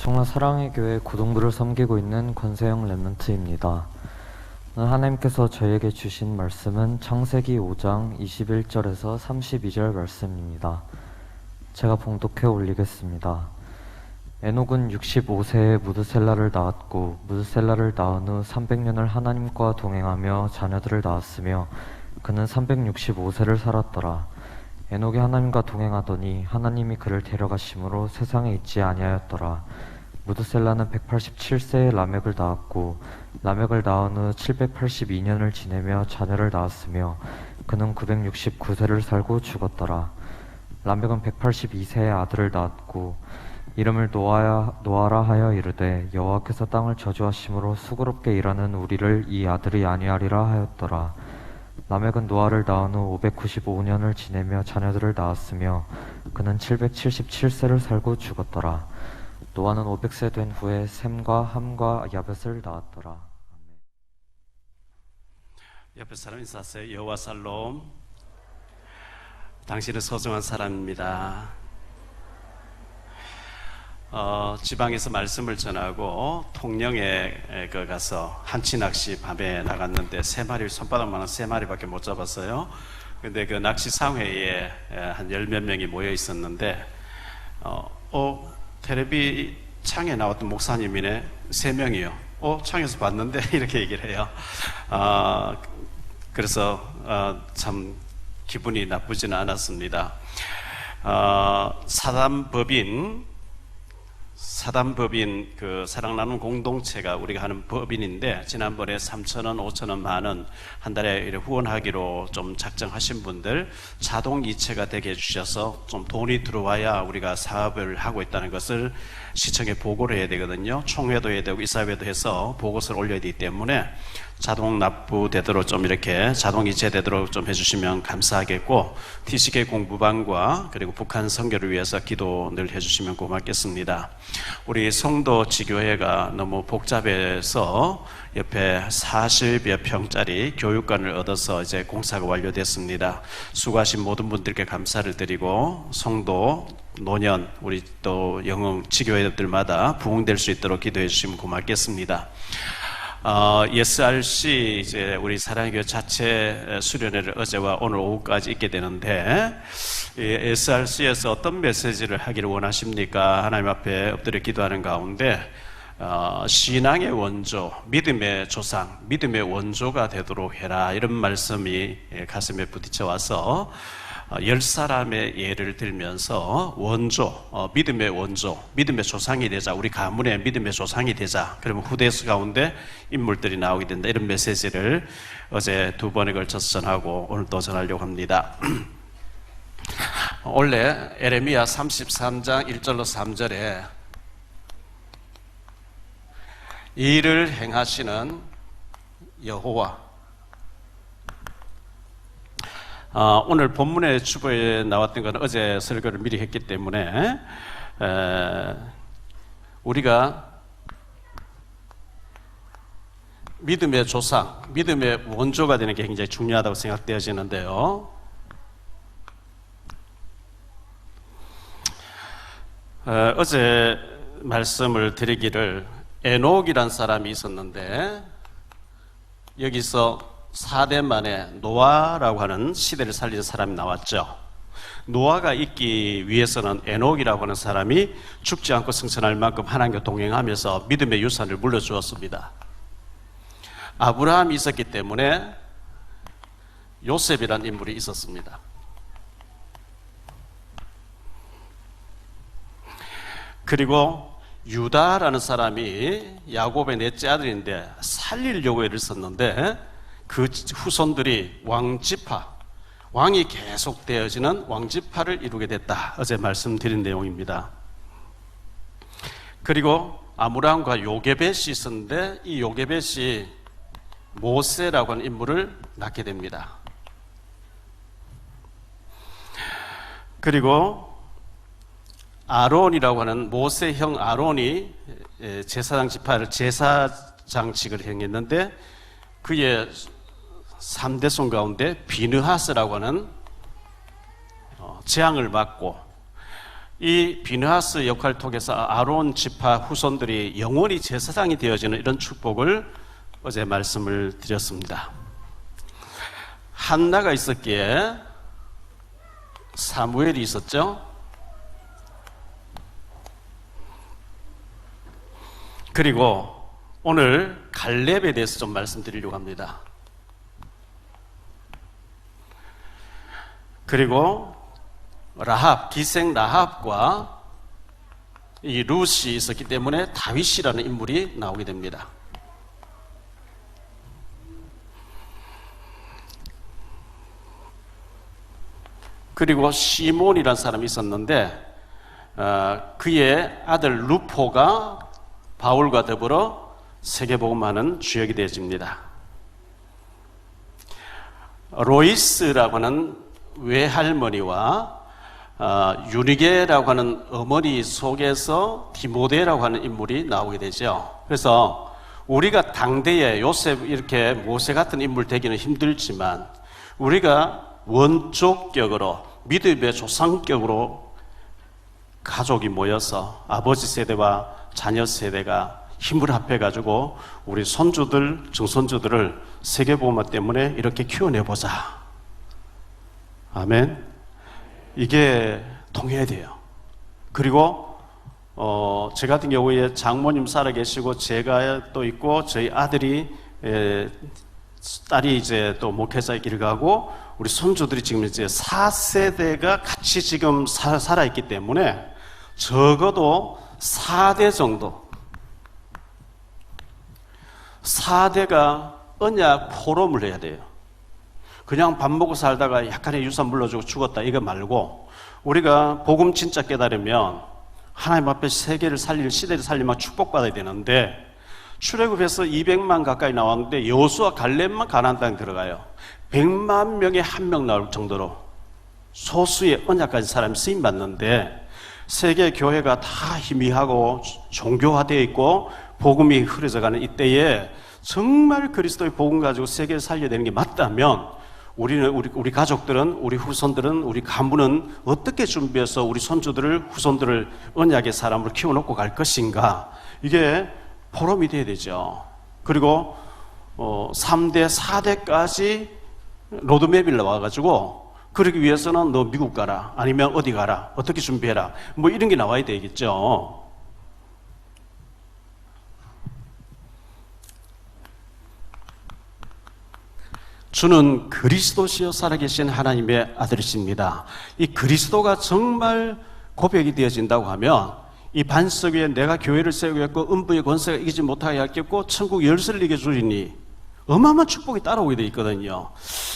엄청난 사랑의 교회 고동부를 섬기고 있는 권세영 랩런트입니다. 오늘 하나님께서 저에게 주신 말씀은 창세기 5장 21절에서 32절 말씀입니다. 제가 봉독해 올리겠습니다. 에녹은 65세에 무드셀라를 낳았고 무드셀라를 낳은 후 300년을 하나님과 동행하며 자녀들을 낳았으며 그는 365세를 살았더라. 에녹이 하나님과 동행하더니 하나님이 그를 데려가심으로 세상에 있지 아니하였더라. 무드셀라는 187세에 라멕을 낳았고 라멕을 낳은 후 782년을 지내며 자녀를 낳았으며 그는 969세를 살고 죽었더라. 라멕은 182세에 아들을 낳았고 이름을 노아라 하여 이르되 여호와께서 땅을 저주하심으로 수고롭게 일하는 우리를 이 아들이 아니하리라 하였더라. 라멕은 노아를 낳은 후 595년을 지내며 자녀들을 낳았으며 그는 777세를 살고 죽었더라. 노아는 500세 된 후에 셈과 함과 야벳을 낳았더라. 아멘. 옆에 사람 인사하세요. 여호와 살롬. 당신은 소중한 사람입니다. 지방에서 말씀을 전하고 통영에 가서 한치 낚시 밤에 나갔는데 손바닥만한 3마리밖에 못 잡았어요. 근데 그 낚시 상회에 한 10몇 명이 모여 있었는데 텔레비 창에 나왔던 목사님이네. 3명이요. 창에서 봤는데 이렇게 얘기를 해요. 그래서 참 기분이 나쁘지는 않았습니다. 사단법인 그 사랑 나눔 공동체가 우리가 하는 법인인데 지난번에 3,000원, 5,000원, 만원 한 달에 후원하기로 좀 작정하신 분들 자동 이체가 되게 해주셔서 좀 돈이 들어와야 우리가 사업을 하고 있다는 것을 시청에 보고를 해야 되거든요. 총회도 해야 되고 이사회도 해서 보고서를 올려야 되기 때문에 자동 납부되도록 좀 이렇게 자동 이체되도록 좀 해주시면 감사하겠고, TCK 공부방과 그리고 북한 선교를 위해서 기도 늘 해주시면 고맙겠습니다. 우리 성도 지교회가 너무 복잡해서 옆에 40여 평짜리 교육관을 얻어서 이제 공사가 완료됐습니다. 수고하신 모든 분들께 감사를 드리고 성도 노년 우리 또 영흥 지교회들마다 부흥될 수 있도록 기도해 주시면 고맙겠습니다. SRC 이제 우리 사랑의 교회 자체 수련회를 어제와 오늘 오후까지 있게 되는데, SRC에서 어떤 메시지를 하기를 원하십니까? 하나님 앞에 엎드려 기도하는 가운데 신앙의 원조, 믿음의 조상, 믿음의 원조가 되도록 해라, 이런 말씀이 가슴에 부딪혀 와서 10사람의 예를 들면서 원조, 믿음의 원조, 믿음의 조상이 되자, 우리 가문의 믿음의 조상이 되자, 그러면 후대수 가운데 인물들이 나오게 된다, 이런 메시지를 어제 2번에 걸쳐서 전하고 오늘 또 전하려고 합니다. 원래 에레미야 33장 1절로 3절에 일을 행하시는 여호와, 오늘 본문의 주보에 나왔던 건 어제 설교를 미리 했기 때문에 우리가 믿음의 조상, 믿음의 원조가 되는 게 굉장히 중요하다고 생각되어지는데요. 어제 말씀을 드리기를 에녹이란 사람이 있었는데 여기서 4대 만에 노아라고 하는 시대를 살리는 사람이 나왔죠. 노아가 있기 위해서는 에녹이라고 하는 사람이 죽지 않고 승천할 만큼 하나님과 동행하면서 믿음의 유산을 물려주었습니다. 아브라함이 있었기 때문에 요셉이라는 인물이 있었습니다. 그리고 유다라는 사람이 야곱의 넷째 아들인데 살리려고 애를 썼는데 그 후손들이 왕지파, 왕이 계속 되어지는 왕지파를 이루게 됐다. 어제 말씀드린 내용입니다. 그리고 아므람과 요게벳이 있었는데 이 요게벳이 모세라고 하는 인물을 낳게 됩니다. 그리고 아론이라고 하는 모세 형 아론이 제사장 지파를 제사장직을 행했는데 그의 3대 손 가운데 비느하스라고 하는 재앙을 받고 이 비느하스 역할을 통해서 아론 지파 후손들이 영원히 제사장이 되어지는 이런 축복을 어제 말씀을 드렸습니다. 한나가 있었기에 사무엘이 있었죠. 그리고 오늘 갈렙에 대해서 좀 말씀드리려고 합니다. 그리고 라합, 기생 라합과 이 룻이 있었기 때문에 다윗이라는 인물이 나오게 됩니다. 그리고 시몬이라는 사람이 있었는데 그의 아들 루포가 바울과 더불어 세계복음하는 주역이 되어집니다. 로이스라고 하는 외할머니와 유니게라고 하는 어머니 속에서 디모데라고 하는 인물이 나오게 되죠. 그래서 우리가 당대에 요셉 이렇게 모세 같은 인물 되기는 힘들지만 우리가 원족격으로 믿음의 조상격으로 가족이 모여서 아버지 세대와 자녀 세대가 힘을 합해가지고 우리 손주들, 증손주들을 세계복음화 때문에 이렇게 키워내보자. 아멘. 이게 통해야 돼요. 그리고 제 같은 경우에 장모님 살아계시고 제가 또 있고 저희 아들이 딸이 이제 또 목회자의 길을 가고 우리 손주들이 지금 이제 4세대가 같이 지금 살아있기 때문에 적어도 4대 정도 4대가 언약 포럼을 해야 돼요. 그냥 밥 먹고 살다가 약간의 유산 물러주고 죽었다 이거 말고 우리가 복음 진짜 깨달으면 하나님 앞에 세계를 살릴 시대를 살리면 축복받아야 되는데 출애굽에서 200만 가까이 나왔는데 여호수아 갈렙만 가나안 땅에 들어가요. 100만 명에 한 명 나올 정도로 소수의 언약 가진 사람이 쓰임 받는데 세계 교회가 다 희미하고 종교화되어 있고 복음이 흐려져가는 이때에 정말 그리스도의 복음 가지고 세계를 살려야 되는 게 맞다면 우리 가족들은 우리 후손들은 우리 간부는 어떻게 준비해서 우리 손주들을 후손들을 언약의 사람을 키워놓고 갈 것인가 이게 포럼이 돼야 되죠. 그리고 3대 4대까지 로드맵이 나와가지고 그러기 위해서는 너 미국 가라 아니면 어디 가라 어떻게 준비해라 뭐 이런 게 나와야 되겠죠. 주는 그리스도시여 살아계신 하나님의 아들이십니다. 이 그리스도가 정말 고백이 되어진다고 하면 이 반석 위에 내가 교회를 세우겠고 음부의 권세가 이기지 못하게 하겠고 천국 열쇠를 이겨 주리니 어마어마한 축복이 따라오게 되어 있거든요.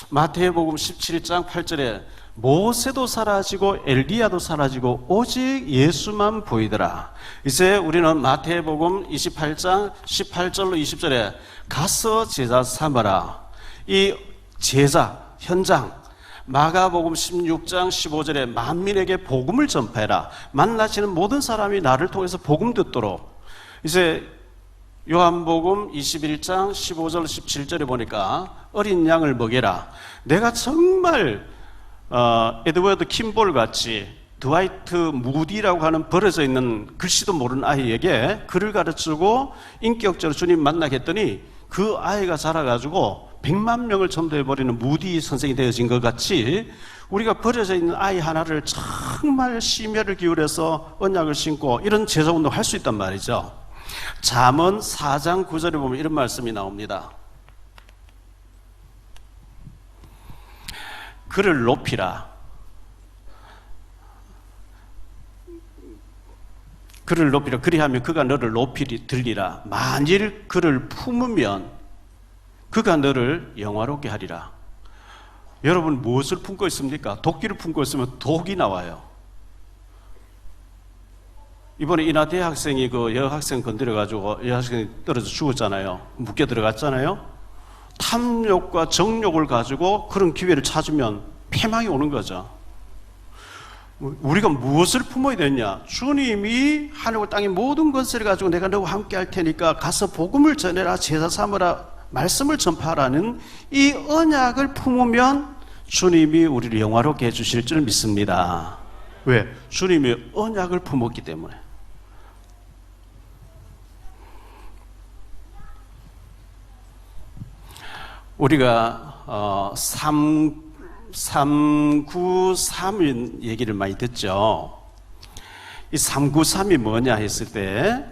마태복음 17장 8절에 모세도 사라지고 엘리야도 사라지고 오직 예수만 보이더라. 이제 우리는 마태복음 28장 18절로 20절에 가서 제자 삼아라. 이 제자 현장 마가복음 16장 15절에 만민에게 복음을 전파해라. 만나시는 모든 사람이 나를 통해서 복음 듣도록. 이제 요한복음 21장 15절 17절에 보니까 어린 양을 먹여라. 내가 정말 에드워드 킴볼 같이 드와이트 무디라고 하는 버려져 있는 글씨도 모르는 아이에게 글을 가르치고 인격적으로 주님 만나게 했더니 그 아이가 자라가지고 100만 명을 전도해버리는 무디 선생이 되어진 것 같이 우리가 버려져 있는 아이 하나를 정말 심혈을 기울여서 언약을 신고 이런 제자운동 할 수 있단 말이죠. 잠언 4장 9절에 보면 이런 말씀이 나옵니다. 그를 높이라. 그를 높이라. 그리하면 그가 너를 높이 들리라. 만일 그를 품으면 그가 너를 영화롭게 하리라. 여러분 무엇을 품고 있습니까? 도끼를 품고 있으면 독이 나와요. 이번에 인하대 학생이 그 여학생 건드려가지고 여학생이 떨어져 죽었잖아요. 묶여 들어갔잖아요. 탐욕과 정욕을 가지고 그런 기회를 찾으면 패망이 오는 거죠. 우리가 무엇을 품어야 되냐? 주님이 하늘과 땅의 모든 것을 가지고 내가 너와 함께 할 테니까 가서 복음을 전해라, 제사 삼으라, 말씀을 전파하라는 이 언약을 품으면 주님이 우리를 영화롭게 해주실 줄 믿습니다. 왜? 주님이 언약을 품었기 때문에. 우리가 393인 얘기를 많이 듣죠. 이 393이 뭐냐 했을 때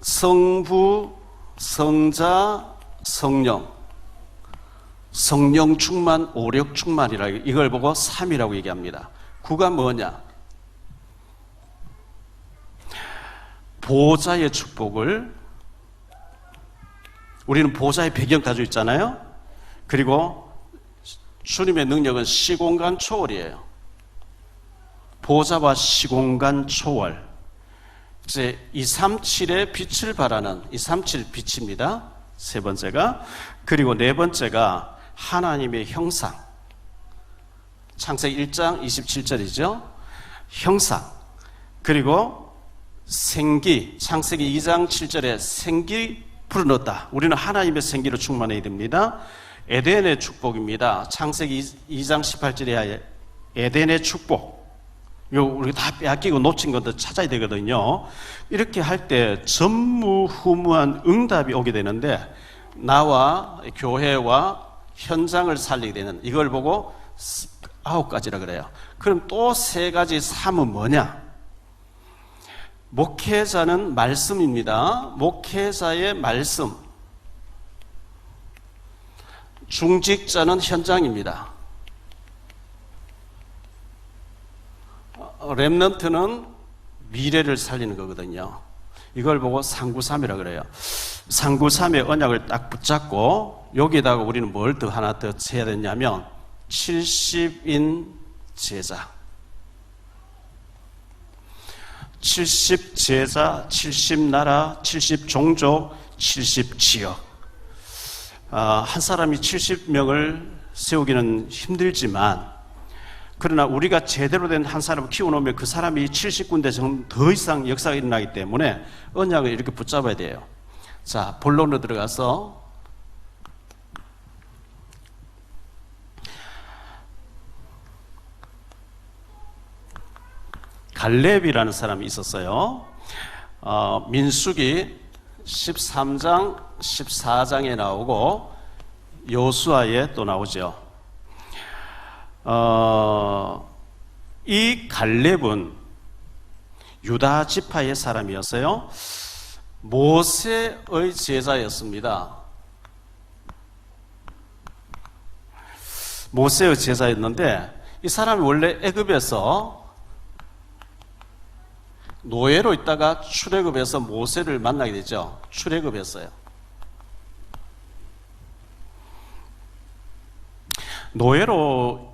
성부, 성자, 성령, 성령 충만, 오력 충만이라 이걸 보고 3이라고 얘기합니다. 9가 뭐냐? 보호자의 축복을, 우리는 보호자의 배경 가지고 있잖아요. 그리고 주님의 능력은 시공간 초월이에요. 보호자와 시공간 초월. 이제 237의 빛을 발하는 237 빛입니다. 세 번째가. 그리고 네 번째가 하나님의 형상. 창세기 1장 27절이죠. 형상. 그리고 생기. 창세기 2장 7절에 생기 불어넣었다. 우리는 하나님의 생기로 충만해야 됩니다. 에덴의 축복입니다. 창세기 2장 18절에 에덴의 축복. 이거 우리가 다 빼앗기고 놓친 것도 찾아야 되거든요. 이렇게 할 때 전무후무한 응답이 오게 되는데 나와 교회와 현장을 살리게 되는 이걸 보고 9가지라 그래요. 그럼 또 3가지 3은 뭐냐? 목회자는 말씀입니다. 목회자의 말씀. 중직자는 현장입니다. 렘넌트는 미래를 살리는 거거든요. 이걸 보고 393이라 그래요. 393의 언약을 딱 붙잡고 여기에다가 우리는 뭘 더 하나 더 해야 되냐면 70인 제자. 70 제자, 70 나라, 70 종족, 70 지역. 한 사람이 70명을 세우기는 힘들지만, 그러나 우리가 제대로 된 한 사람을 키워놓으면 그 사람이 70군데 정도 더 이상 역사가 일어나기 때문에 언약을 이렇게 붙잡아야 돼요. 자, 본론으로 들어가서 갈렙이라는 사람이 있었어요. 민수기 13장, 14장에 나오고 여호수아에 또 나오죠. 이 갈렙은 유다 지파의 사람이었어요. 모세의 제자였습니다. 모세의 제자였는데 이 사람이 원래 애굽에서 노예로 있다가 출애굽해서 모세를 만나게 되죠. 출애굽했어요. 노예로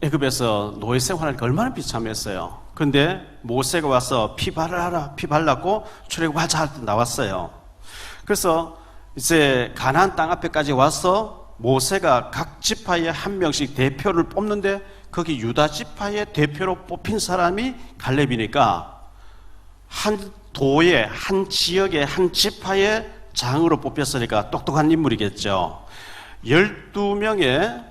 애굽에서 노예 생활하니까 얼마나 비참했어요. 근데 모세가 와서 피 발라라, 피 발랐고 출애굽하자 나왔어요. 그래서 이제 가나안 땅 앞에까지 와서 모세가 각 지파에 한 명씩 대표를 뽑는데 거기 유다 지파의 대표로 뽑힌 사람이 갈렙이니까 한 도의, 한 지역의, 한 지파의 장으로 뽑혔으니까 똑똑한 인물이겠죠. 12명의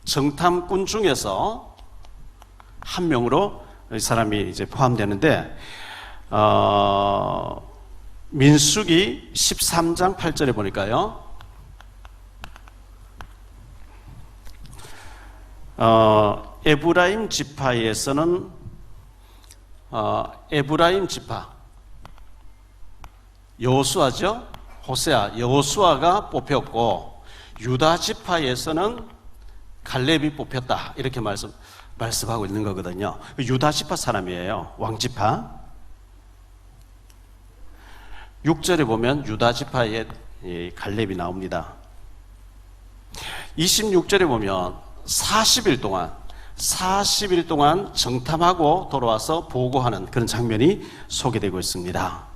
정탐꾼 중에서 한 명으로 이 사람이 이제 포함되는데, 민수기 13장 8절에 보니까요, 에브라임 지파에서는 에브라임 지파 여호수아죠. 호세아 여호수아가 뽑혔고 유다 지파에서는 갈렙이 뽑혔다. 이렇게 말씀하고 있는 거거든요. 유다 지파 사람이에요. 왕지파. 6절에 보면 유다 지파의 갈렙이 나옵니다. 26절에 보면 40일 동안 정탐하고 돌아와서 보고하는 그런 장면이 소개되고 있습니다.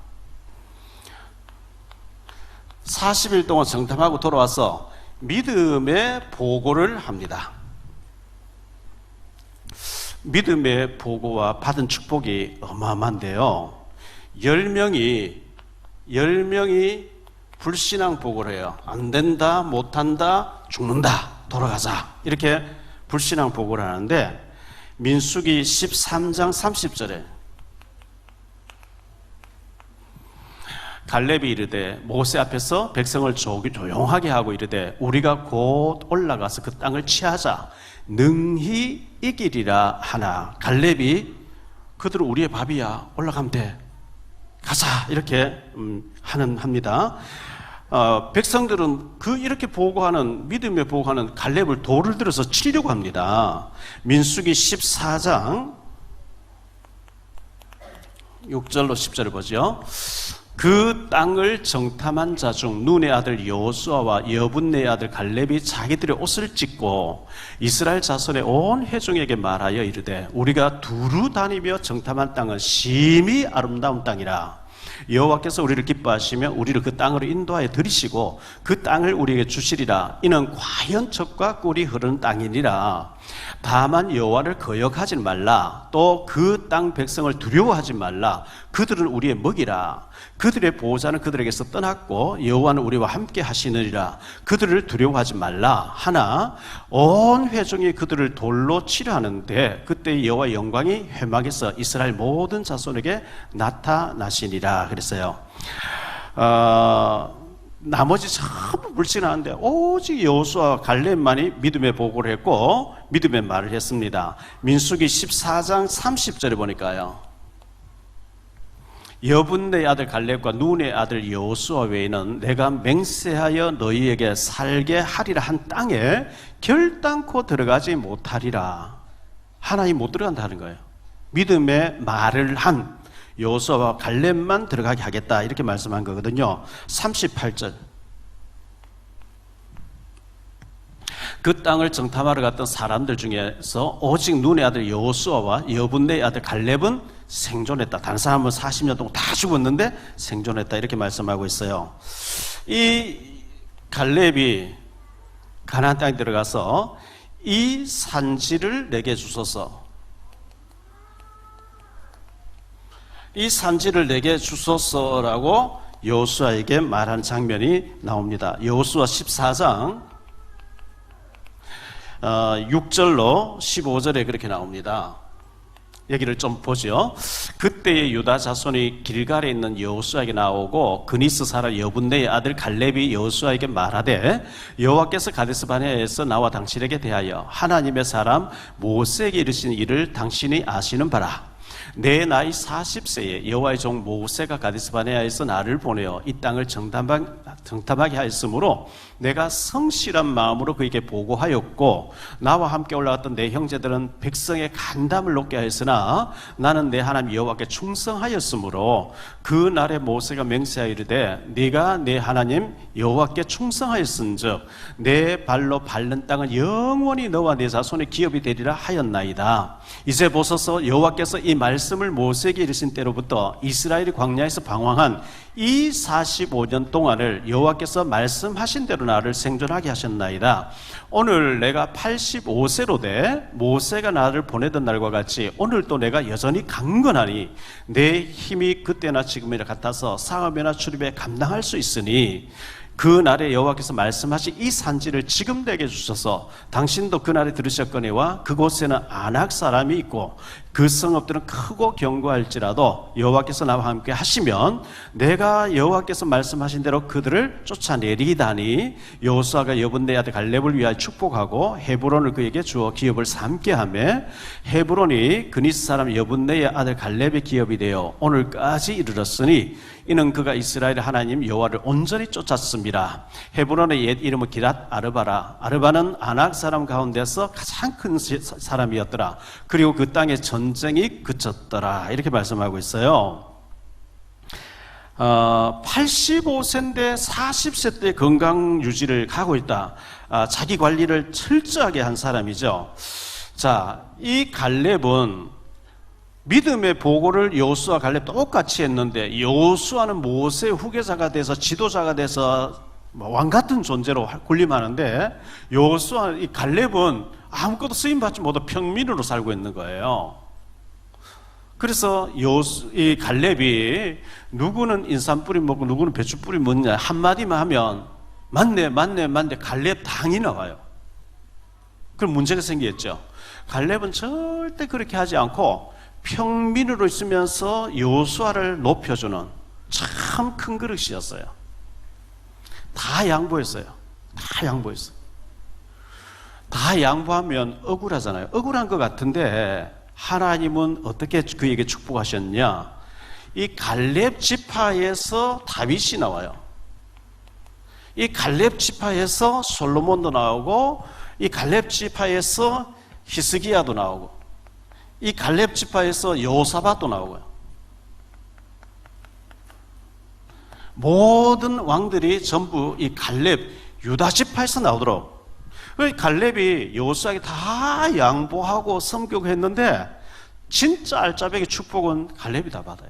40일 동안 정탐하고 돌아와서 믿음의 보고를 합니다. 믿음의 보고와 받은 축복이 어마어마한데요. 10명이 불신앙 보고를 해요. 안 된다, 못한다, 죽는다. 돌아가자. 이렇게 불신앙 보고를 하는데 민수기 13장 30절에 갈렙이 이르되 모세 앞에서 백성을 조용하게 하고 이르되 우리가 곧 올라가서 그 땅을 취하자 능히 이기리라 하나 갈렙이 그들은 우리의 밥이야 올라가면 돼 가자 이렇게 합니다. 백성들은 이렇게 보고하는 믿음에 보고하는 갈렙을 돌을 들어서 치려고 합니다. 민수기 14장 6절로 10절을 보죠. 그 땅을 정탐한 자 중 눈의 아들 여호수아와 여분네의 아들 갈렙이 자기들의 옷을 찢고 이스라엘 자손의 온 회중에게 말하여 이르되 우리가 두루 다니며 정탐한 땅은 심히 아름다운 땅이라 여호와께서 우리를 기뻐하시며 우리를 그 땅으로 인도하여 들이시고 그 땅을 우리에게 주시리라. 이는 과연 젖과 꿀이 흐르는 땅이니라. 다만 여호와를 거역하지 말라. 또 그 땅 백성을 두려워하지 말라. 그들은 우리의 먹이라. 그들의 보호자는 그들에게서 떠났고 여호와는 우리와 함께 하시느니라. 그들을 두려워하지 말라 하나 온 회중이 그들을 돌로 치려 하는데 그때 여호와의 영광이 회막에서 이스라엘 모든 자손에게 나타나시니라 그랬어요. 나머지 전부 불신하는데 오직 여호수아와 갈렙만이 믿음의 보고를 했고 믿음의 말을 했습니다. 민수기 14장 30절에 보니까요. 여분네의 아들 갈렙과 눈의 아들 여호수아 외에는 내가 맹세하여 너희에게 살게 하리라 한 땅에 결단코 들어가지 못하리라. 하나님 못 들어간다는 거예요. 믿음의 말을 한 여호수아와 갈렙만 들어가게 하겠다 이렇게 말씀한 거거든요. 38절 그 땅을 정탐하러 갔던 사람들 중에서 오직 눈의 아들 여호수아와 여분네의 아들 갈렙은 생존했다. 다른 사람은 40년 동안 다 죽었는데 생존했다 이렇게 말씀하고 있어요. 이 갈렙이 가나안 땅에 들어가서 이 산지를 내게 주소서 이 산지를 내게 주소서라고 여호수아에게 말한 장면이 나옵니다. 여호수아 14장 6절로 15절에 그렇게 나옵니다. 얘기를 좀 보죠. 그때의 유다 자손이 길갈에 있는 여호수아에게 나오고 그니스 사람 여분네의 아들 갈렙이 여호수아에게 말하되 여호와께서 가데스 바네아에서 나와 당신에게 대하여 하나님의 사람 모세에게 이르신 일을 당신이 아시는 바라. 내 나이 40세에 여호와의 종 모세가 가데스 바네아에서 나를 보내어 이 땅을 정탐하게 하였으므로 내가 성실한 마음으로 그에게 보고하였고 나와 함께 올라갔던 내 형제들은 백성의 간담을 높게 하였으나 나는 내 하나님 여호와께 충성하였으므로 그 날에 모세가 맹세하여 이르되 네가 내 하나님 여호와께 충성하였은즉 내 발로 밟는 땅은 영원히 너와 내 자손의 기업이 되리라 하였나이다. 이제 보소서 여호와께서 이 말씀을 모세에게 이르신 때로부터 이스라엘이 광야에서 방황한 이 45년 동안을 여호와께서 말씀하신 대로 나를 생존하게 하셨나이다. 오늘 내가 85세로 돼 모세가 나를 보내던 날과 같이 오늘도 내가 여전히 강건하니 내 힘이 그때나 지금이나 같아서 사업이나 출입에 감당할 수 있으니 그 날에 여호와께서 말씀하신 이 산지를 지금 내게 주셔서 당신도 그 날에 들으셨거니와 그곳에는 아낙 사람이 있고 그 성읍들은 크고 견고할지라도 여호와께서 나와 함께 하시면 내가 여호와께서 말씀하신 대로 그들을 쫓아내리다니 여호수아가 여분네 아들 갈렙을 위하여 축복하고 헤브론을 그에게 주어 기업을 삼게 하며 헤브론이 그니스 사람 여분네의 아들 갈렙의 기업이 되어 오늘까지 이르렀으니 이는 그가 이스라엘 하나님 여호와를 온전히 쫓았습니다. 헤브론의 옛 이름은 기랏 아르바라. 아르바는 아낙 사람 가운데서 가장 큰 사람이었더라. 그리고 그 땅에 전쟁이 그쳤더라. 이렇게 말씀하고 있어요. 85세인데 40세 때 건강 유지를 하고 있다. 자기 관리를 철저하게 한 사람이죠. 자, 이 갈렙은 믿음의 보고를 여호수아 갈렙 똑같이 했는데 여호수아는 모세의 후계자가 돼서 지도자가 돼서 왕 같은 존재로 군림하는데 여호수아 이 갈렙은 아무것도 쓰임 받지 못한 평민으로 살고 있는 거예요. 그래서 이 갈렙이 누구는 인삼 뿌리 먹고 누구는 배추 뿌리 먹냐 한마디만 하면 맞네 갈렙 당이 나와요. 그럼 문제가 생겼죠. 갈렙은 절대 그렇게 하지 않고 평민으로 있으면서 여호수아를 높여주는 참 큰 그릇이었어요. 다 양보했어요. 다 양보했어요. 다 양보하면 억울하잖아요. 억울한 것 같은데 하나님은 어떻게 그에게 축복하셨냐? 이 갈렙 지파에서 다윗이 나와요. 이 갈렙 지파에서 솔로몬도 나오고, 이 갈렙 지파에서 히스기야도 나오고, 이 갈렙 지파에서 여호사밧도 나오고요. 모든 왕들이 전부 이 갈렙 유다 지파에서 나오도록. 갈렙이 여호수아에게 다 양보하고 섬기고 했는데 진짜 알짜배기 축복은 갈렙이 다 받아요.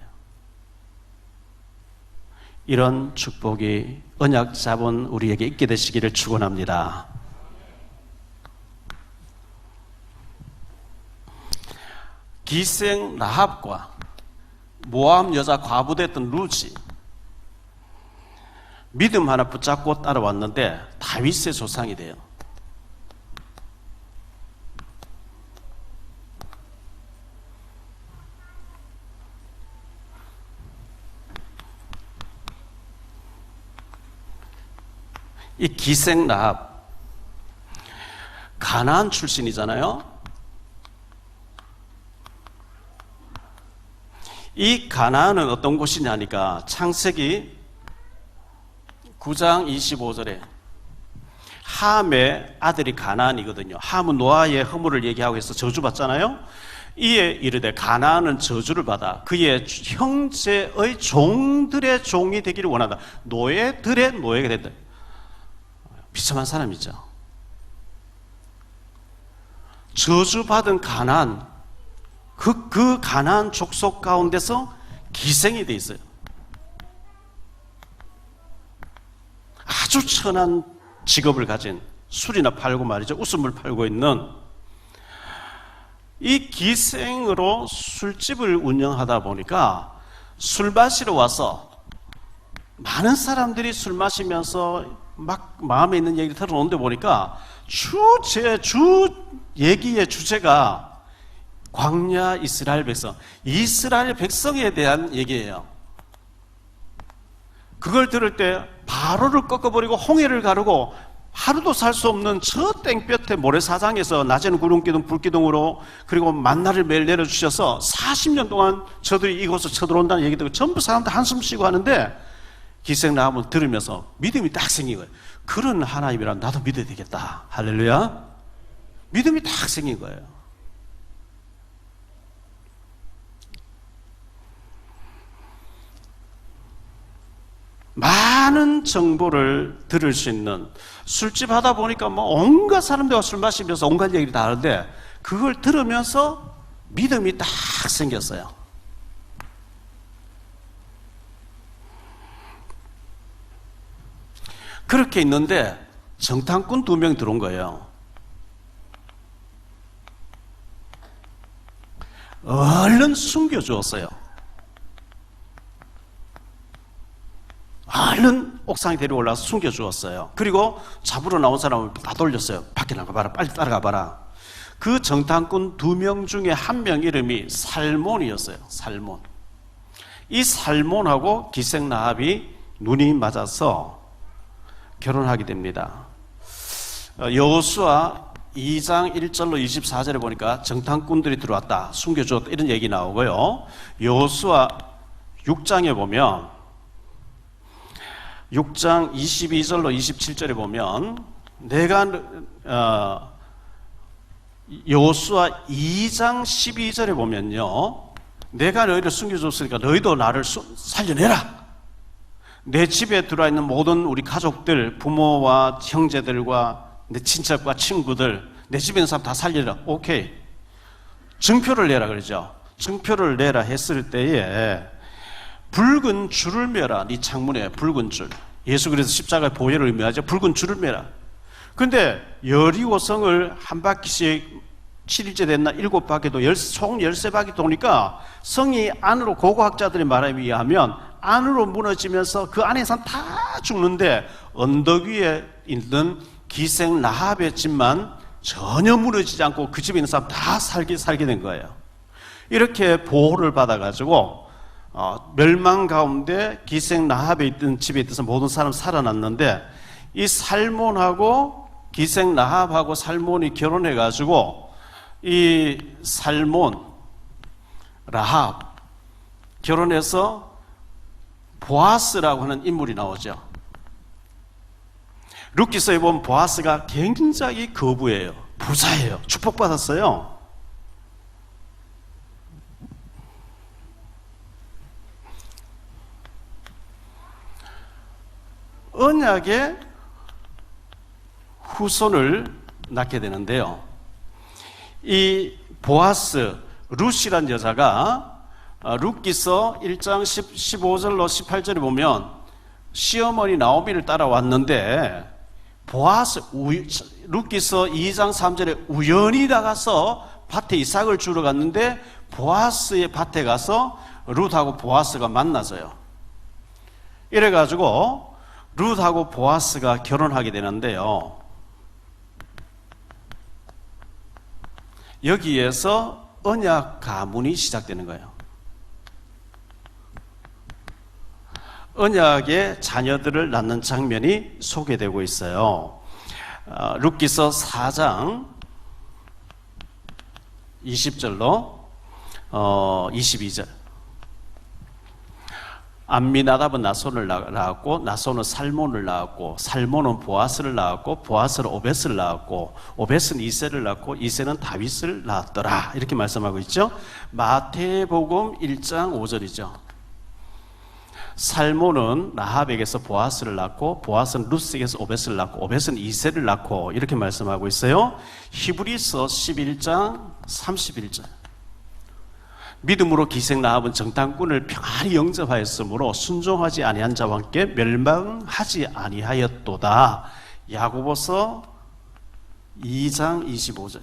이런 축복이 언약 잡은 우리에게 있게 되시기를 축원합니다. 기생 라합과 모압 여자 과부됐던 루지, 믿음 하나 붙잡고 따라왔는데 다윗의 조상이 돼요. 이 기생 라합, 가나안 출신이잖아요. 이 가나안은 어떤 곳이냐니까 창세기 9장 25절에 함의 아들이 가나안이거든요. 함은 노아의 허물을 얘기하고 해서 저주받잖아요. 이에 이르되 가나안은 저주를 받아 그의 형제의 종들의 종이 되기를 원한다. 노예들의 노예가 된다. 비참한 사람이죠. 저주받은 가나안, 그 가나안 족속 가운데서 기생이 돼 있어요. 아주 천한 직업을 가진, 술이나 팔고 말이죠, 웃음을 팔고 있는 이 기생으로 술집을 운영하다 보니까 술 마시러 와서 많은 사람들이 술 마시면서 막 마음에 있는 얘기를 들어오는데 보니까 주 얘기의 주제가 광야 이스라엘 백성에 대한 얘기예요. 그걸 들을 때 바로를 꺾어버리고 홍해를 가르고 하루도 살 수 없는 저 땡볕에 모래사장에서 낮에는 구름기둥 불기둥으로 그리고 만나를 매일 내려주셔서 40년 동안 저들이 이곳을 쳐들어온다는 얘기 듣고 전부 사람들 한숨 쉬고 하는데 기생 라합을 들으면서 믿음이 딱 생긴 거예요. 그런 하나님이라면 나도 믿어야 되겠다. 할렐루야. 믿음이 딱 생긴 거예요. 많은 정보를 들을 수 있는, 술집 하다 보니까 뭐 온갖 사람들과 술 마시면서 온갖 얘기를 다 하는데 그걸 들으면서 믿음이 딱 생겼어요. 그렇게 있는데 정탐꾼 2명 들어온 거예요. 얼른 숨겨주었어요. 얼른 옥상에 데려올라서 숨겨주었어요. 그리고 잡으러 나온 사람을 다 돌렸어요. 밖에 나가봐라, 빨리 따라가봐라. 그 정탐꾼 2명 중에 한 명 이름이 살몬이었어요. 살몬. 이 살몬하고 기생 라합이 눈이 맞아서 결혼하게 됩니다. 여호수아 2장 1절로 24절에 보니까 정탐꾼들이 들어왔다, 숨겨주었다, 이런 얘기 나오고요. 여호수아 6장에 보면 6장 22절로 27절에 보면 내가 여호수아 2장 12절에 보면요, 내가 너희를 숨겨줬으니까 너희도 나를 살려내라. 내 집에 들어와 있는 모든 우리 가족들, 부모와 형제들과 내 친척과 친구들, 내 집에 있는 사람 다 살리라. 오케이. 증표를 내라 그러죠. 증표를 내라 했을 때에 붉은 줄을 매라. 네 창문에 붉은 줄. 예수 그래서 십자가의 보혈을 의미하죠. 붉은 줄을 매라. 그런데 여리고성을 한 바퀴씩 7일째 됐나 7바퀴도 총 13바퀴 도니까 성이 안으로, 고고학자들의 말에 의하면 안으로 무너지면서 그 안에 사람 다 죽는데 언덕 위에 있는 기생 라합의 집만 전혀 무너지지 않고 그 집에 있는 사람 다 살게 된 거예요. 이렇게 보호를 받아가지고 멸망 가운데 기생 라합에 있던 집에 있던 모든 사람 살아났는데, 이 살몬하고 기생 라합하고 살몬이 결혼해가지고 이 살몬 라합 결혼해서 보아스라고 하는 인물이 나오죠. 룻기서에 보면 보아스가 굉장히 거부예요. 부자예요. 축복받았어요. 언약의 후손을 낳게 되는데요. 이 보아스, 룻이란 여자가 룻기서 1장 15절로 18절에 보면 시어머니 나오미를 따라왔는데, 보아스, 룻기서 2장 3절에 우연히 나가서 밭에 이삭을 주러 갔는데 보아스의 밭에 가서 룻하고 보아스가 만나서요. 이래가지고 룻하고 보아스가 결혼하게 되는데요. 여기에서 언약 가문이 시작되는 거예요. 언약의 자녀들을 낳는 장면이 소개되고 있어요. 룻기서 4장 20절로 22절. 암미나답은 나손을 낳았고, 나손은 살몬을 낳았고, 살몬은 보아스를 낳았고, 보아스는 오벳을 낳았고, 오벳은 이새를 낳고, 이새는 다윗을 낳았더라. 이렇게 말씀하고 있죠. 마태복음 1장 5절이죠. 살몬은 라합에게서 보아스를 낳고, 보아스는 룻에게서 오벳을 낳고, 오벳은 이새를 낳고, 이렇게 말씀하고 있어요. 히브리서 11장 31절. 믿음으로 기생 라합은 정탐꾼을 평안히 영접하였으므로 순종하지 아니한 자와 함께 멸망하지 아니하였도다. 야고보서 2장 25절.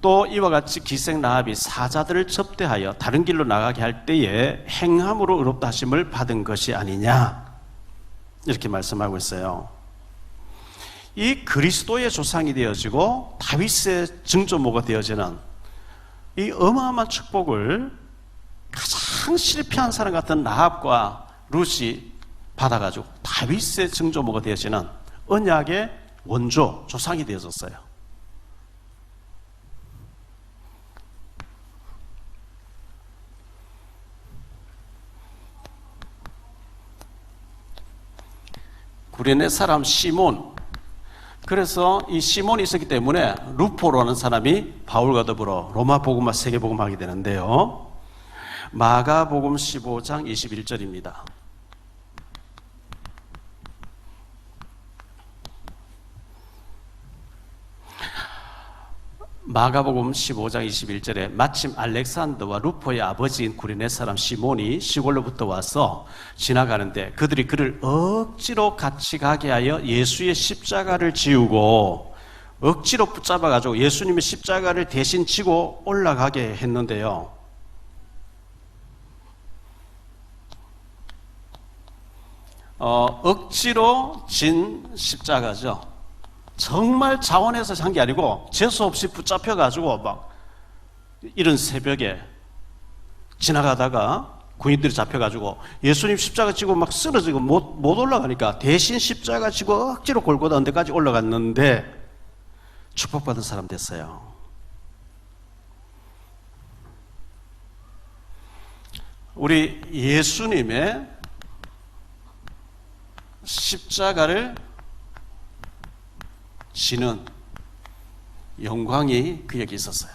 또 이와 같이 기생 라합이 사자들을 접대하여 다른 길로 나가게 할 때에 행함으로 의롭다 하심을 받은 것이 아니냐, 이렇게 말씀하고 있어요. 이 그리스도의 조상이 되어지고 다윗의 증조모가 되어지는 이 어마어마한 축복을 가장 실패한 사람 같은 라합과 룻이 받아가지고 다윗의 증조모가 되어지는 언약의 원조, 조상이 되어졌어요. 구레네 사람 시몬, 그래서 이 시몬이 있었기 때문에 루포라는 사람이 바울과 더불어 로마 복음과 세계 복음하게 되는데요. 마가복음 15장 21절입니다. 마가복음 15장 21절에 마침 알렉산더와 루포의 아버지인 구레네 사람 시몬이 시골로부터 와서 지나가는데 그들이 그를 억지로 같이 가게 하여 예수의 십자가를 지우고 억지로 붙잡아가지고 예수님의 십자가를 대신 지고 올라가게 했는데요. 억지로 진 십자가죠. 정말 자원해서 산 게 아니고 재수없이 붙잡혀가지고 막 이런 새벽에 지나가다가 군인들이 잡혀가지고 예수님 십자가 지고 막 쓰러지고 못 올라가니까 대신 십자가 지고 억지로 골고다 언데까지 올라갔는데 축복받은 사람 됐어요. 우리 예수님의 십자가를 지는 영광이 그에게 있었어요.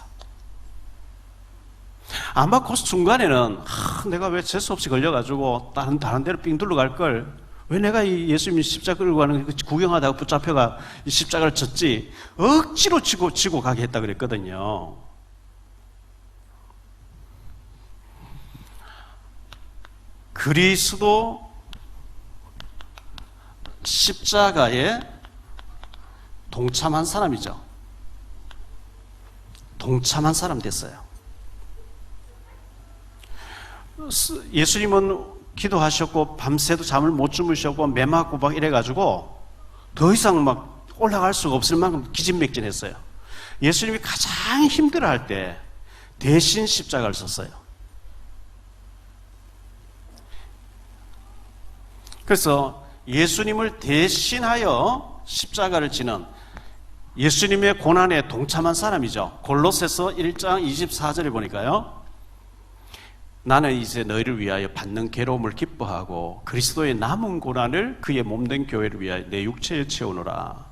아마 그 순간에는 내가 왜 재수없이 걸려가지고 다른 데로 삥 둘러갈 걸, 왜 내가 이 예수님 십자가 끌고 가는 거 구경하다가 붙잡혀가 이 십자가를 졌지, 억지로 지고 가게 했다 그랬거든요. 그리스도 십자가에 동참한 사람이죠. 동참한 사람 됐어요. 예수님은 기도하셨고 밤새도 잠을 못 주무셨고 매 맞고 막 이래가지고 더 이상 막 올라갈 수가 없을 만큼 기진맥진했어요. 예수님이 가장 힘들어할 때 대신 십자가를 섰어요. 그래서 예수님을 대신하여 십자가를 지는 예수님의 고난에 동참한 사람이죠. 골로새서 1장 24절에 보니까요. 나는 이제 너희를 위하여 받는 괴로움을 기뻐하고 그리스도의 남은 고난을 그의 몸된 교회를 위하여 내 육체에 채우노라.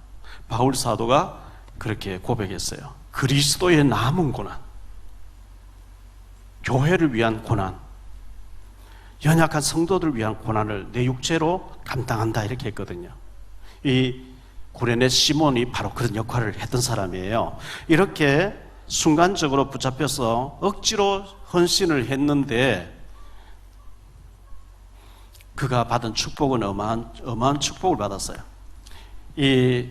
바울 사도가 그렇게 고백했어요. 그리스도의 남은 고난, 교회를 위한 고난, 연약한 성도들을 위한 고난을 내 육체로 감당한다 이렇게 했거든요. 이 구레네 시몬이 바로 그런 역할을 했던 사람이에요. 이렇게 순간적으로 붙잡혀서 억지로 헌신을 했는데 그가 받은 축복은 어마어마한 축복을 받았어요. 이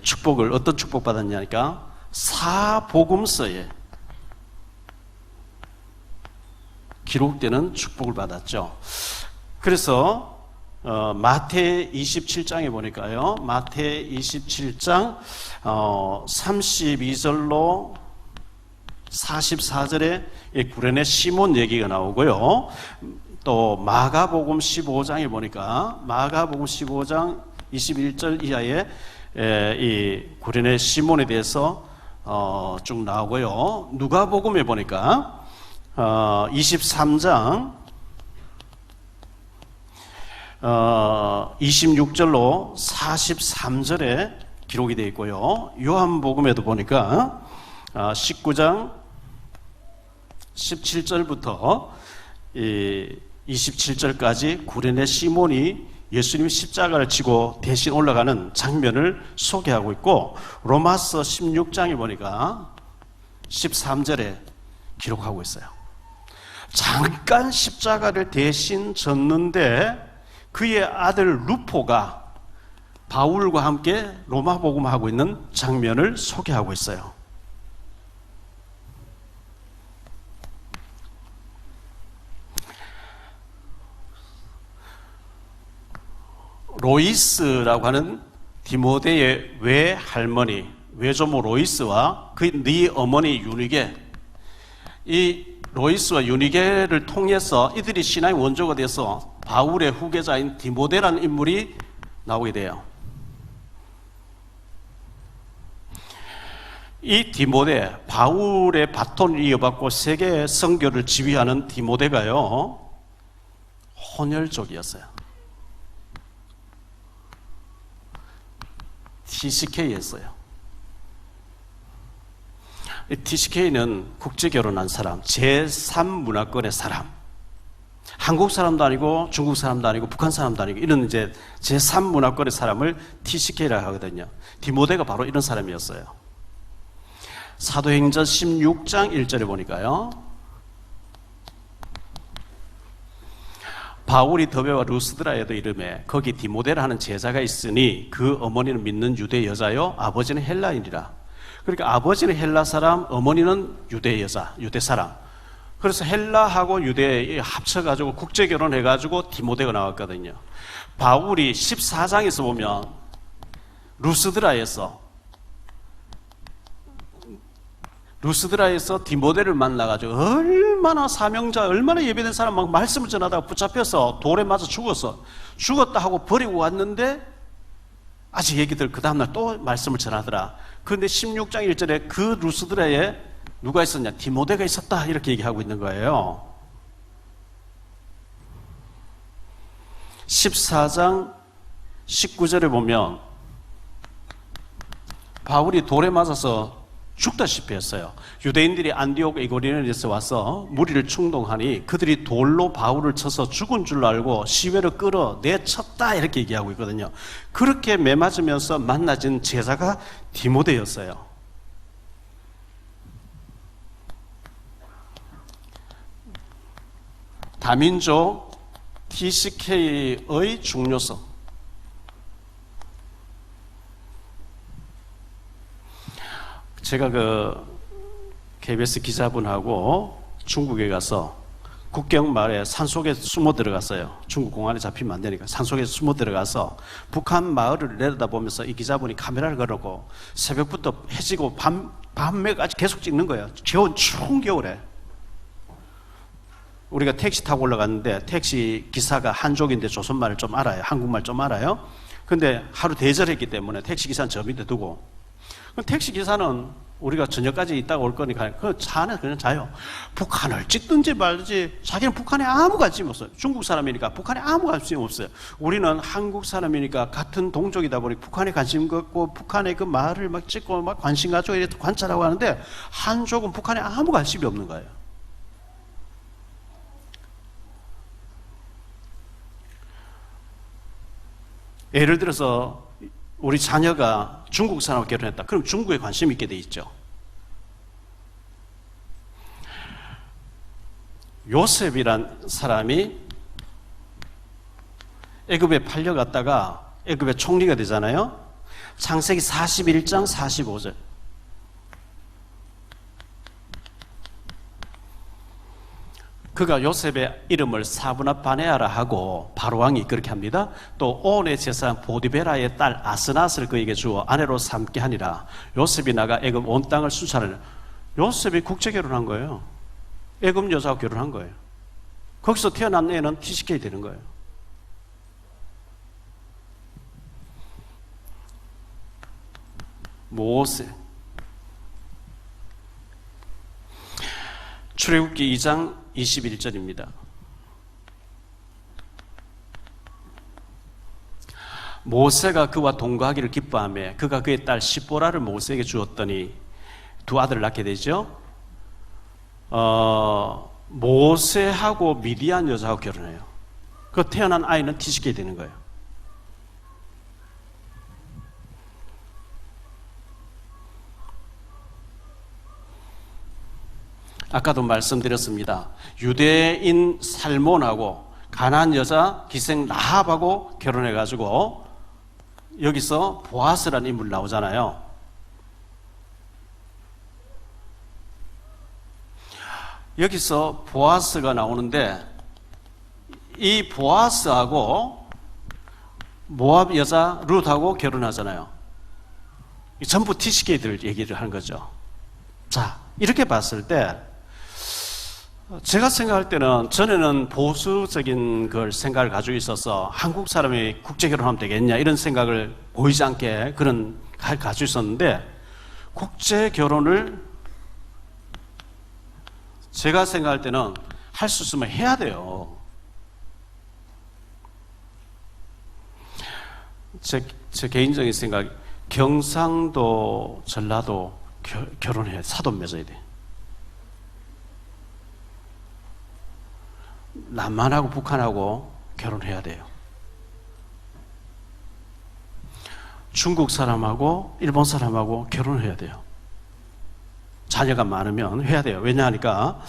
축복을 어떤 축복 받았냐니까 사복음서에 기록되는 축복을 받았죠. 그래서 마태 27장에 보니까요. 마태 27장 32절로 44절에 구레네 시몬 얘기가 나오고요. 또 마가복음 15장에 보니까 마가복음 15장 21절 이하에 이 구레네 시몬에 대해서 쭉 나오고요. 누가복음에 보니까 23장 26절로 43절에 기록이 되어 있고요. 요한복음에도 보니까 19장 17절부터 27절까지 구레네 시몬이 예수님이 십자가를 지고 대신 올라가는 장면을 소개하고 있고, 로마서 16장에 보니까 13절에 기록하고 있어요. 잠깐 십자가를 대신 졌는데 그의 아들 루포가 바울과 함께 로마복음하고 있는 장면을 소개하고 있어요. 로이스라고 하는 디모데의 외할머니, 외조모 로이스와 네 어머니 유니게, 이 로이스와 유니게를 통해서 이들이 신앙의 원조가 돼서 바울의 후계자인 디모데라는 인물이 나오게 돼요. 이 디모데, 바울의 바톤을 이어받고 세계 선교를 지휘하는 디모데가요, 혼혈족이었어요. TCK였어요. TCK는 국제결혼한 사람, 제3문화권의 사람. 한국 사람도 아니고 중국 사람도 아니고 북한 사람도 아니고 이런 이제 제3문화권의 사람을 TCK라고 하거든요. 디모데가 바로 이런 사람이었어요. 사도행전 16장 1절에 보니까요, 바울이 더베와 루스드라에도 이름에 거기 디모데라는 제자가 있으니 그 어머니는 믿는 유대 여자요 아버지는 헬라인이라. 그러니까 아버지는 헬라 사람, 어머니는 유대 여자, 유대 사람. 그래서 헬라하고 유대 합쳐가지고 국제 결혼해가지고 디모데가 나왔거든요. 바울이 14장에서 보면 루스드라에서 디모데를 만나가지고 얼마나 사명자, 얼마나 예배된 사람 막 말씀을 전하다가 붙잡혀서 돌에 맞아 죽었다 하고 버리고 왔는데 아직 얘기들 그 다음날 또 말씀을 전하더라. 그런데 16장 1절에 그 루스드라에 누가 있었냐? 디모데가 있었다 이렇게 얘기하고 있는 거예요. 14장 19절에 보면 바울이 돌에 맞아서 죽다시피 했어요. 유대인들이 안디옥 이고니온에서 와서 무리를 충동하니 그들이 돌로 바울을 쳐서 죽은 줄 알고 시외로 끌어 내쳤다 이렇게 얘기하고 있거든요. 그렇게 매맞으면서 만나진 제자가 디모데였어요. 다민족 TCK의 중요성. 제가 KBS 기자분하고 중국에 가서 국경 마을에 산속에 숨어 들어갔어요. 중국 공안에 잡히면 안 되니까 산속에 숨어 들어가서 북한 마을을 내려다보면서 이 기자분이 카메라를 걸었고 새벽부터 해지고 밤에까지 계속 찍는 거예요. 추운 겨울에. 우리가 택시 타고 올라갔는데 택시 기사가 한족인데 조선말을 좀 알아요. 한국말 좀 알아요. 근데 하루 대절했기 때문에 택시 기사는 저 밑에 두고, 택시 기사는 우리가 저녁까지 있다가 올 거니까 그 차 안에 그냥 자요. 북한을 찍든지 말든지 자기는 북한에 아무 관심 없어요. 중국 사람이니까 북한에 아무 관심 없어요. 우리는 한국 사람이니까 같은 동족이다 보니 북한에 관심 갖고 북한의 그 말을 막 찍고 막 관심 가지고 이렇게 관찰하고 하는데, 한족은 북한에 아무 관심이 없는 거예요. 예를 들어서 우리 자녀가 중국 사람과 결혼했다. 그럼 중국에 관심 있게 돼 있죠. 요셉이란 사람이 애굽에 팔려갔다가 애굽의 총리가 되잖아요. 창세기 41장 45절. 그가 요셉의 이름을 사브나 바네아라 하고 바로왕이 그렇게 합니다. 또 온의 제사장 보디베라의 딸 아스낫을 그에게 주어 아내로 삼게 하니라. 요셉이 나가 애굽 온 땅을 순찰하는. 요셉이 국제 결혼한 거예요. 애굽 여자와 결혼한 거예요. 거기서 태어난 애는 TCK 되는 거예요. 모세. 출애굽기 2장 21절입니다. 모세가 그와 동거하기를 기뻐하며 그가 그의 딸 시보라를 모세에게 주었더니 두 아들을 낳게 되죠. 모세하고 미디안 여자하고 결혼해요. 그 태어난 아이는 TCK 되는 거예요. 아까도 말씀드렸습니다. 유대인 살몬하고 가나안 여자 기생 라합하고 결혼해가지고 여기서 보아스라는 인물 나오잖아요. 여기서 보아스가 나오는데 이 보아스하고 모압 여자 룻하고 결혼하잖아요. 전부 TCK들 얘기를 하는 거죠. 자, 이렇게 봤을 때 제가 생각할 때는 전에는 보수적인 걸 생각을 가지고 있어서 한국 사람이 국제 결혼하면 되겠냐 이런 생각을 보이지 않게 그런 가지고 있었는데, 국제 결혼을 제가 생각할 때는 할 수 있으면 해야 돼요. 제 개인적인 생각, 경상도, 전라도 결혼해 사돈 맺어야 돼. 남한하고 북한하고 결혼해야 돼요. 중국 사람하고 일본 사람하고 결혼해야 돼요. 자녀가 많으면 해야 돼요. 왜냐하니까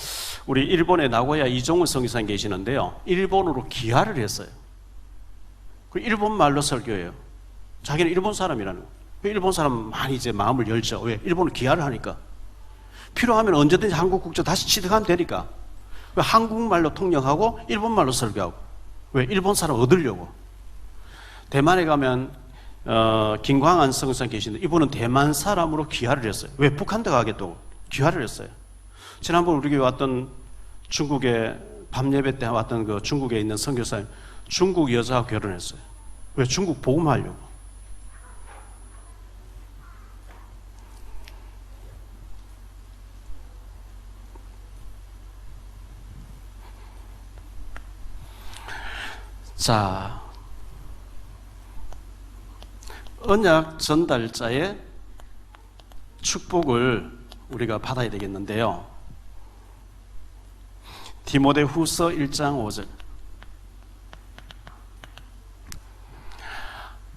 우리 일본의 나고야 이종훈 선교사님 계시는데요. 일본으로 귀화를 했어요. 그 일본 말로 설교해요. 자기는 일본 사람이라는 거예요. 일본 사람 많이 이제 마음을 열죠. 왜? 일본을 귀화를 하니까. 필요하면 언제든지 한국 국적 다시 취득하면 되니까. 한국말로 통역하고 일본말로 설교하고. 왜? 일본 사람 얻으려고. 대만에 가면 김광한 선교사님 계시는데 이분은 대만 사람으로 귀화를 했어요. 왜? 북한도 가겠다고 귀화를 했어요. 지난번 우리 교회 왔던 중국에 밤예배 때 왔던 그 중국에 있는 선교사님, 중국 여자하고 결혼했어요. 왜? 중국 복음하려고. 자, 언약 전달자의 축복을 우리가 받아야 되겠는데요. 디모데후서 1장 5절.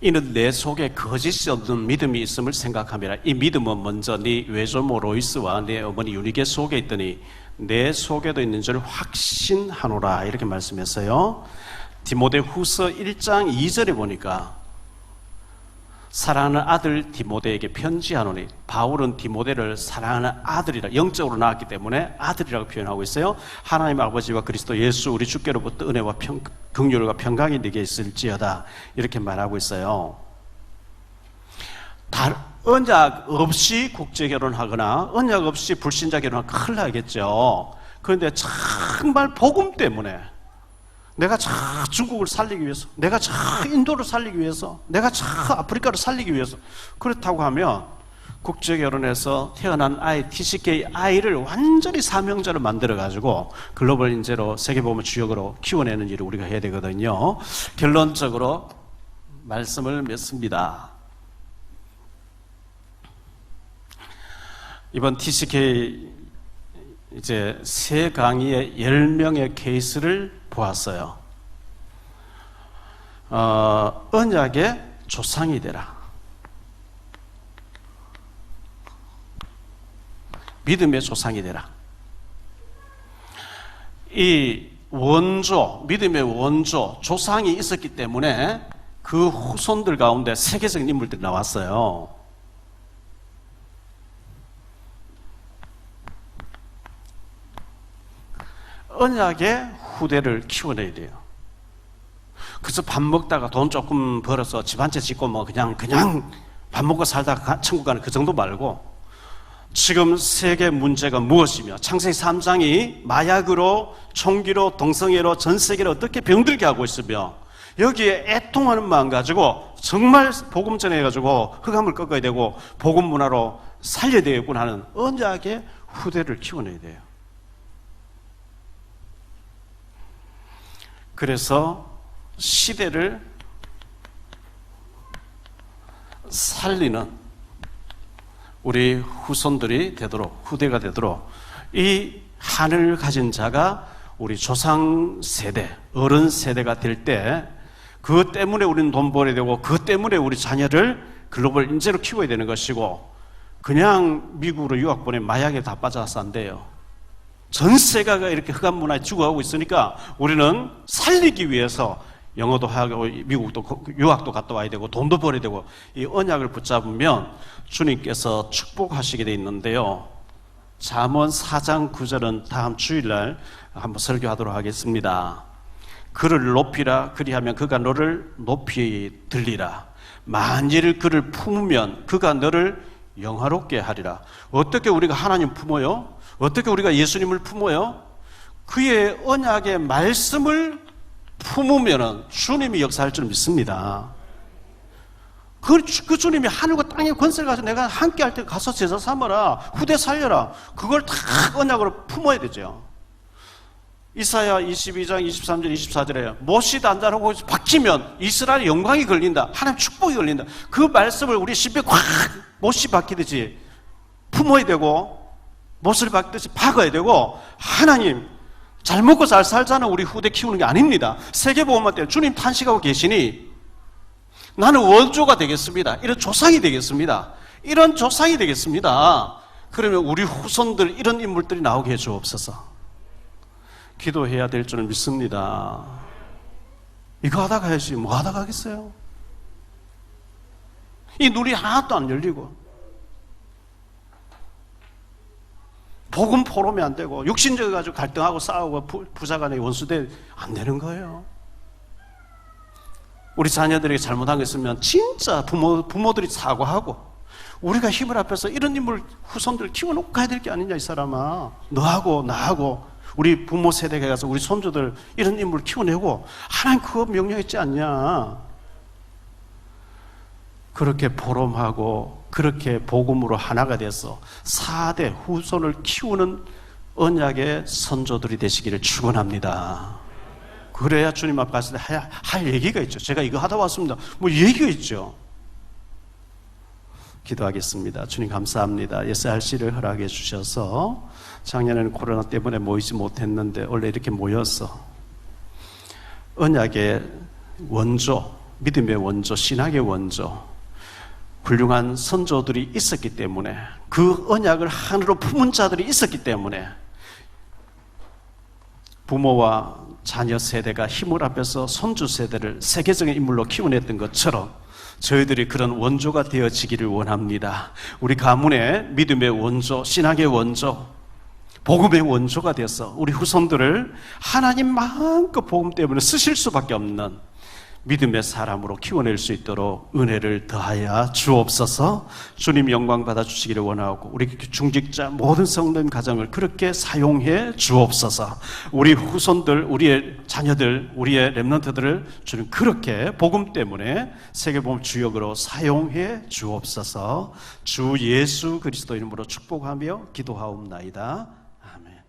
이는 내 속에 거짓이 없는 믿음이 있음을 생각함이라. 이 믿음은 먼저 네 외조모 로이스와 네 어머니 유니게 속에 있더니 내 속에도 있는 줄 확신하노라. 이렇게 말씀했어요. 디모데후서 1장 2절에 보니까 사랑하는 아들 디모데에게 편지하노니, 바울은 디모데를 사랑하는 아들이라, 영적으로 낳았기 때문에 아들이라고 표현하고 있어요. 하나님 아버지와 그리스도 예수 우리 주께로부터 은혜와 긍휼과 평강이 네게 있을지어다, 이렇게 말하고 있어요. 언약 없이 국제 결혼하거나 언약 없이 불신자 결혼하면 큰일 나겠죠. 그런데 정말 복음 때문에, 내가 저 중국을 살리기 위해서, 내가 저 인도를 살리기 위해서, 내가 저 아프리카를 살리기 위해서, 그렇다고 하면 국제 결혼에서 태어난 아이, TCK 아이를 완전히 사명자로 만들어가지고 글로벌 인재로 세계보험 주역으로 키워내는 일을 우리가 해야 되거든요. 결론적으로 말씀을 맺습니다. 이번 TCK 이제 세 강의의 10명의 케이스를 보았어요. 언약의 조상이 되라. 믿음의 조상이 되라. 이 원조, 믿음의 원조, 조상이 있었기 때문에 그 후손들 가운데 세계적인 인물들이 나왔어요. 언약의 후대를 키워내야 돼요. 그래서 밥 먹다가 돈 조금 벌어서 집 한 채 짓고 뭐 그냥 밥 먹고 살다가 천국 가는 그 정도 말고, 지금 세계 문제가 무엇이며 창세기 3장이 마약으로, 총기로, 동성애로 전 세계를 어떻게 병들게 하고 있으며, 여기에 애통하는 마음 가지고 정말 복음 전해가지고 흑암을 꺾어야 되고 복음 문화로 살려야 되겠구나 하는 언약의 후대를 키워내야 돼요. 그래서 시대를 살리는 우리 후손들이 되도록, 후대가 되도록, 이 한을 가진 자가 우리 조상 세대, 어른 세대가 될 때, 그것 때문에 우리는 돈 벌어야 되고, 그것 때문에 우리 자녀를 글로벌 인재로 키워야 되는 것이고, 그냥 미국으로 유학 보내 마약에 다 빠져서 안 돼요. 전 세계가 이렇게 흑암 문화에 죽어가고 있으니까 우리는 살리기 위해서 영어도 하고 미국도 유학도 갔다 와야 되고 돈도 벌어야 되고, 이 언약을 붙잡으면 주님께서 축복하시게 돼 있는데요. 잠언 4장 9절은 다음 주일날 한번 설교하도록 하겠습니다. 그를 높이라, 그리하면 그가 너를 높이 들리라. 만일 그를 품으면 그가 너를 영화롭게 하리라. 어떻게 우리가 하나님 품어요? 어떻게 우리가 예수님을 품어요? 그의 언약의 말씀을 품으면 주님이 역사할 줄 믿습니다. 그 주님이 하늘과 땅의 권세를 가지고 내가 함께 할 때 가서 제자 삼아라, 후대 살려라, 그걸 다 언약으로 품어야 되죠. 이사야 22장 23절 24절에 못이 단단하고 박히면 이스라엘의 영광이 걸린다, 하나님 축복이 걸린다. 그 말씀을 우리 심장에 꽉 못이 박히듯이 품어야 되고, 못을 박듯이 박아야 되고, 하나님 잘 먹고 잘 살자는 우리 후대 키우는 게 아닙니다. 세계보험만 때문에 주님 탄식하고 계시니 나는 원조가 되겠습니다, 이런 조상이 되겠습니다, 이런 조상이 되겠습니다. 그러면 우리 후손들 이런 인물들이 나오게 해주옵소서. 기도해야 될 줄은 믿습니다. 이거 하다 가야지 뭐 하다 가겠어요? 이 눈이 하나도 안 열리고 복음 포럼이 안 되고 육신적이 가지고 갈등하고 싸우고 부자간에 원수대 안 되는 거예요. 우리 자녀들에게 잘못한 게 있으면 진짜 부모들이 사과하고, 우리가 힘을 합해서 이런 인물 후손들 키워놓고 가야 될 게 아니냐, 이 사람아. 너하고 나하고 우리 부모 세대에 가서 우리 손주들 이런 인물 키워내고, 하나님 그거 명령했지 않냐. 그렇게 포럼하고 그렇게 복음으로 하나가 돼서 4대 후손을 키우는 언약의 선조들이 되시기를 축원합니다. 그래야 주님 앞에 갔을 때 할 얘기가 있죠. 제가 이거 하다 왔습니다, 뭐 얘기가 있죠. 기도하겠습니다. 주님 감사합니다. SRC를 허락해 주셔서 작년에는 코로나 때문에 모이지 못했는데 원래 이렇게 모여서 언약의 원조, 믿음의 원조, 신학의 원조, 훌륭한 선조들이 있었기 때문에, 그 언약을 하늘로 품은 자들이 있었기 때문에 부모와 자녀 세대가 힘을 합해서 손주 세대를 세계적인 인물로 키워냈던 것처럼 저희들이 그런 원조가 되어지기를 원합니다. 우리 가문의 믿음의 원조, 신앙의 원조, 복음의 원조가 되어서 우리 후손들을 하나님 마음껏 복음 때문에 쓰실 수밖에 없는 믿음의 사람으로 키워낼 수 있도록 은혜를 더하여 주옵소서. 주님 영광 받아 주시기를 원하고 우리 중직자 모든 성도님 가정을 그렇게 사용해 주옵소서. 우리 후손들, 우리의 자녀들, 우리의 렘넌트들을 주님 그렇게 복음 때문에 세계복음 주역으로 사용해 주옵소서. 주 예수 그리스도 이름으로 축복하며 기도하옵나이다. 아멘.